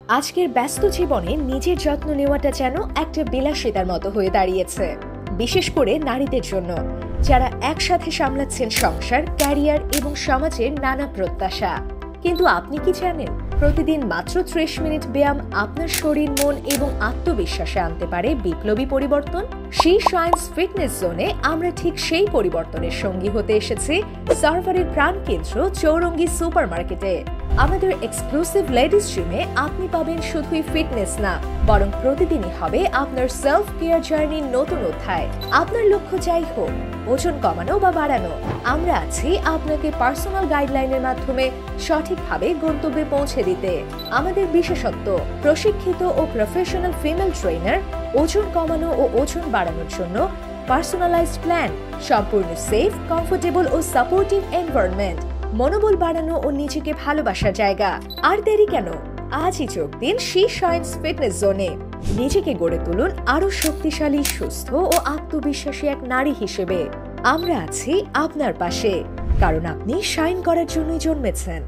আজকের ব্যস্ত জীবনে নিজের যত্ন নেওয়াটা যেন একটা বিলাসিতার মতো হয়ে দাঁড়িয়েছে, বিশেষ করে নারীদের জন্য, যারা একসাথে সামলাচ্ছেন সংসার, ক্যারিয়ার এবং সমাজের নানা প্রত্যাশা। কিন্তু আপনি কি জানেন, প্রতিদিন মাত্র 30 মিনিট ব্যায়াম আপনার শরীর, মন এবং আত্মবিশ্বাসে আনতে পারে বিপ্লবী পরিবর্তন? শি শাইনস ফিটনেস জোনে আমরা ঠিক সেই পরিবর্তনের সঙ্গী হতে এসেছি সার্ভারের প্রাণকেন্দ্র চৌরঙ্গী সুপার মার্কেটে। আমাদের এক্সক্লুসিভ লেডিস জিমে আপনি পাবেন শুধুই ফিটনেস না, বরং প্রতিদিনই হবে আপনার সেলফ কেয়ার জার্নির নতুন অধ্যায়। আপনার লক্ষ্য যাই হোক, ওজন কমানো বা বাড়ানো, আমরা আছি আপনাকে পার্সোনাল গাইডলাইনের মাধ্যমে সঠিকভাবে গন্তব্যে পৌঁছে দিতে। আমাদের বিশেষত্ব, প্রশিক্ষিত ও প্রফেশনাল ফিমেল ট্রেনার, ওজন কমানো ও ওজন বাড়ানোর জন্য পার্সোনালাইজড প্ল্যান, সম্পূর্ণ সেফ, কমফোর্টেবল ও সাপোর্টিভ এনভায়রনমেন্ট, মনোবল বাড়ানো ও নিজেকে ভালোবাসার জায়গা। আর দেরি কেন, আজই যোগ দিন শি শাইনস ফিটনেস জোনে। নিজেকে গড়ে তুলুন আরো শক্তিশালী, সুস্থ ও আত্মবিশ্বাসী এক নারী হিসেবে। আমরা আছি আপনার পাশে, কারণ আপনি শাইন করার জন্যই জন্মেছেন।